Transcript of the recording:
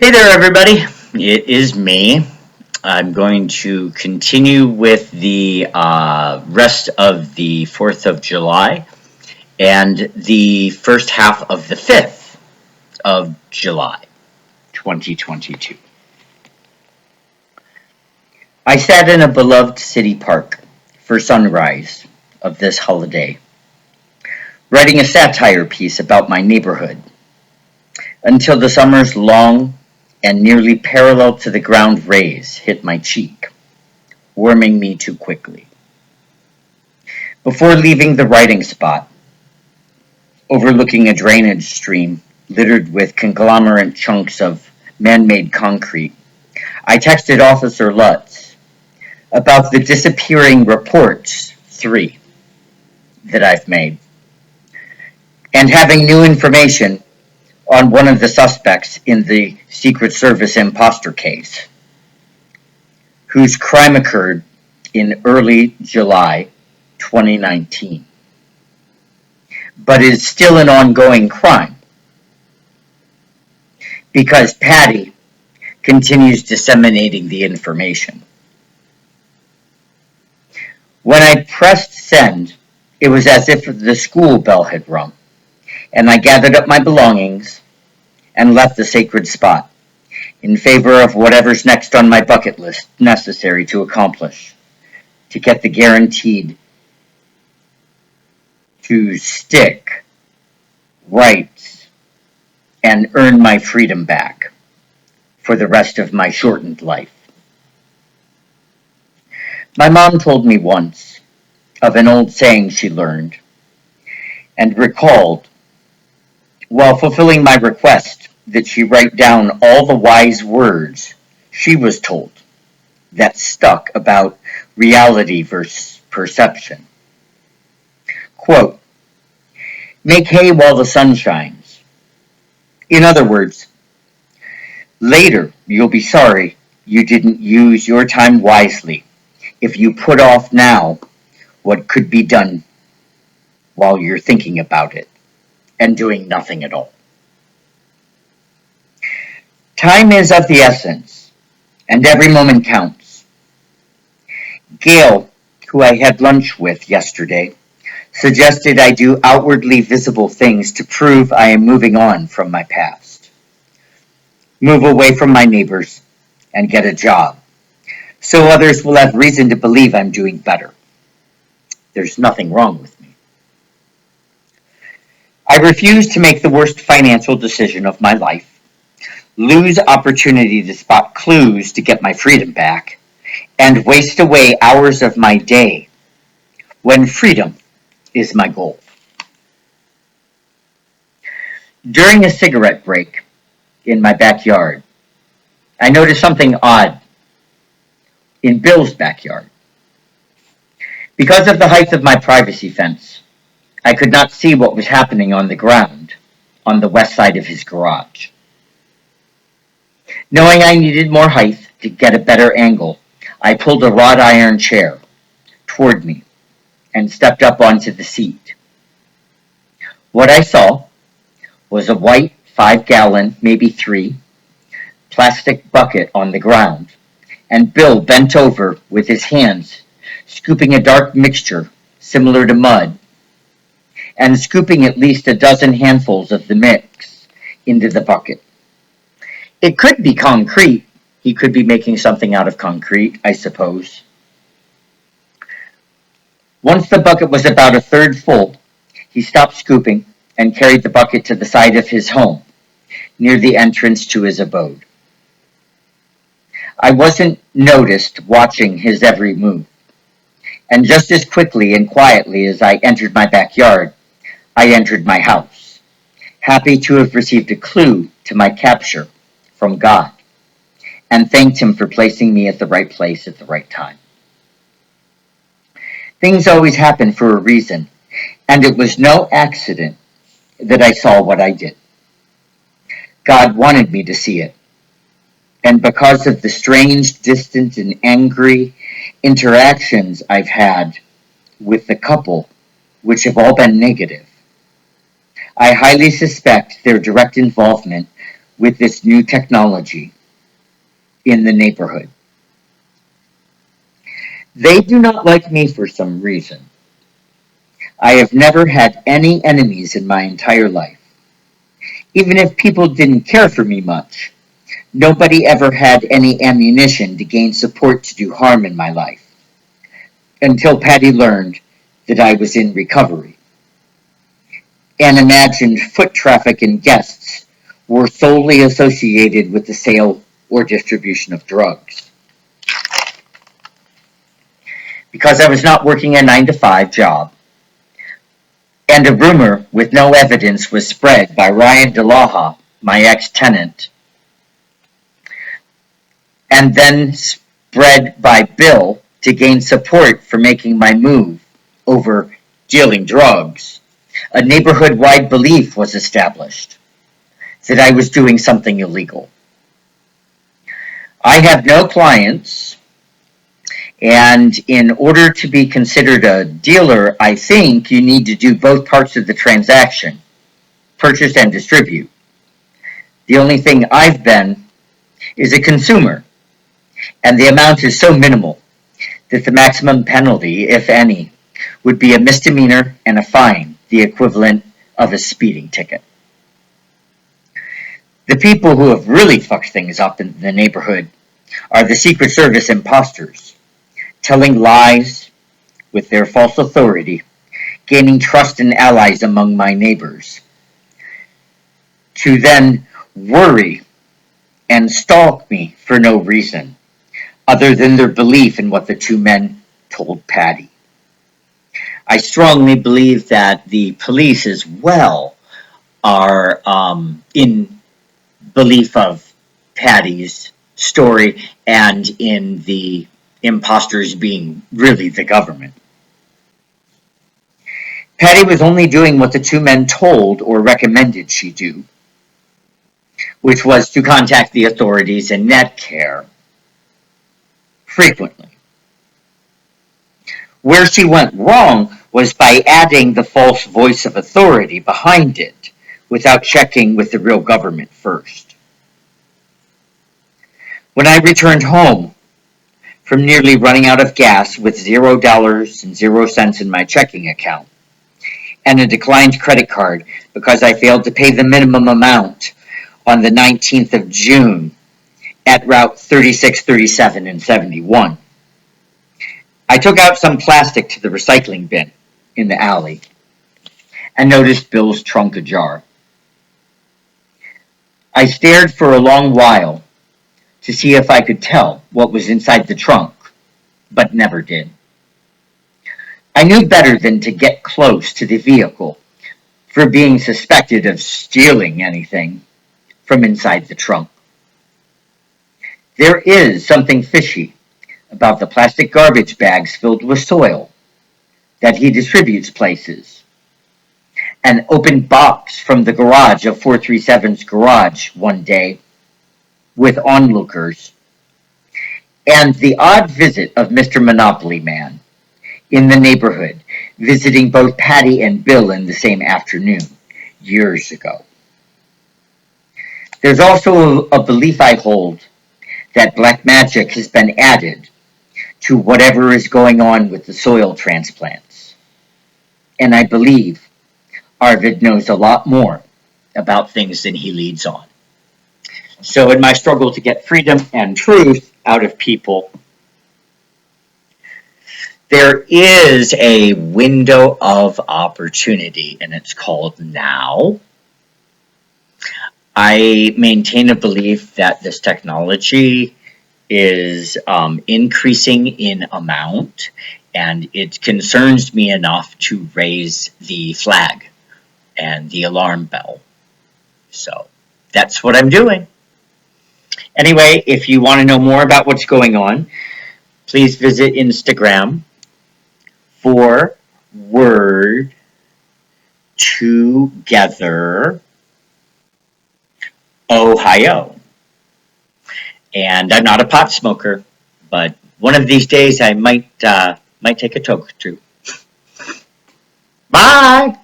Hey there, everybody. It is me. I'm going to continue with the rest of the 4th of July and the first half of the 5th of July, 2022. I sat in a beloved city park for sunrise of this holiday, writing a satire piece about my neighborhood until the summer's long and nearly parallel to the ground rays hit my cheek, warming me too quickly. Before leaving the writing spot, overlooking a drainage stream littered with conglomerate chunks of man-made concrete, I texted Officer Lutz about the disappearing reports, 3, that I've made, and having new information on one of the suspects in the Secret Service imposter case, whose crime occurred in early July 2019, but is still an ongoing crime because Patty continues disseminating the information. When I pressed send, it was as if the school bell had rung, and I gathered up my belongings and left the sacred spot in favor of whatever's next on my bucket list necessary to accomplish, to get the guaranteed to stick, write, and earn my freedom back for the rest of my shortened life. My mom told me once of an old saying she learned and recalled while fulfilling my request that she write down all the wise words she was told that stuck about reality versus perception. Quote, make hay while the sun shines. In other words, later you'll be sorry you didn't use your time wisely if you put off now what could be done while you're thinking about it and doing nothing at all. Time is of the essence, and every moment counts. Gail, who I had lunch with yesterday, suggested I do outwardly visible things to prove I am moving on from my past. Move away from my neighbors and get a job, so others will have reason to believe I'm doing better. There's nothing wrong with me. I refuse to make the worst financial decision of my life, lose opportunity to spot clues to get my freedom back, and waste away hours of my day when freedom is my goal. During a cigarette break in my backyard, I noticed something odd in Bill's backyard. Because of the height of my privacy fence, I could not see what was happening on the ground on the west side of his garage. Knowing I needed more height to get a better angle, I pulled a wrought iron chair toward me and stepped up onto the seat. What I saw was a white 5-gallon, maybe 3, plastic bucket on the ground, and Bill bent over with his hands, scooping a dark mixture similar to mud, and scooping at least a dozen handfuls of the mix into the bucket. It could be concrete. He could be making something out of concrete, I suppose. Once the bucket was about a third full, he stopped scooping and carried the bucket to the side of his home, near the entrance to his abode. I wasn't noticed watching his every move, and just as quickly and quietly as I entered my backyard, I entered my house, happy to have received a clue to my capture from God, and thanked him for placing me at the right place at the right time. Things always happen for a reason, and it was no accident that I saw what I did. God wanted me to see it, and because of the strange, distant, and angry interactions I've had with the couple, which have all been negative, I highly suspect their direct involvement with this new technology in the neighborhood. They do not like me for some reason. I have never had any enemies in my entire life. Even if people didn't care for me much, nobody ever had any ammunition to gain support to do harm in my life, until Patty learned that I was in recovery, and imagined foot traffic and guests were solely associated with the sale or distribution of drugs. Because I was not working a 9 to 5 job, and a rumor with no evidence was spread by Ryan DeLaha, my ex-tenant, and then spread by Bill to gain support for making my move over dealing drugs. A neighborhood-wide belief was established that I was doing something illegal. I have no clients, and in order to be considered a dealer, I think you need to do both parts of the transaction, purchase and distribute. The only thing I've been is a consumer, and the amount is so minimal that the maximum penalty, if any, would be a misdemeanor and a fine, the equivalent of a speeding ticket. The people who have really fucked things up in the neighborhood are the Secret Service imposters, telling lies with their false authority, gaining trust and allies among my neighbors, to then worry and stalk me for no reason, other than their belief in what the two men told Patty. I strongly believe that the police as well are in belief of Patty's story and in the imposters being really the government. Patty was only doing what the two men told or recommended she do, which was to contact the authorities and Netcare frequently. Where she went wrong was by adding the false voice of authority behind it without checking with the real government first. When I returned home from nearly running out of gas with $0.00 in my checking account and a declined credit card because I failed to pay the minimum amount on the 19th of June at Route 36, 37, and 71, I took out some plastic to the recycling bin in the alley and noticed Bill's trunk ajar. I stared for a long while to see if I could tell what was inside the trunk, but never did. I knew better than to get close to the vehicle for being suspected of stealing anything from inside the trunk. There is something fishy about the plastic garbage bags filled with soil that he distributes places. An open box from the garage of 437's garage one day with onlookers, and the odd visit of Mr. Monopoly Man in the neighborhood, visiting both Patty and Bill in the same afternoon years ago. There's also a belief I hold that black magic has been added to whatever is going on with the soil transplants. And I believe Arvid knows a lot more about things than he leads on. So in my struggle to get freedom and truth out of people, there is a window of opportunity, and it's called now. I maintain a belief that this technology is increasing in amount, and it concerns me enough to raise the flag and the alarm bell. So that's what I'm doing. Anyway, if you want to know more about what's going on, please visit Instagram for Word Together Ohio. And I'm not a pot smoker, but one of these days I might take a toke or two. Bye!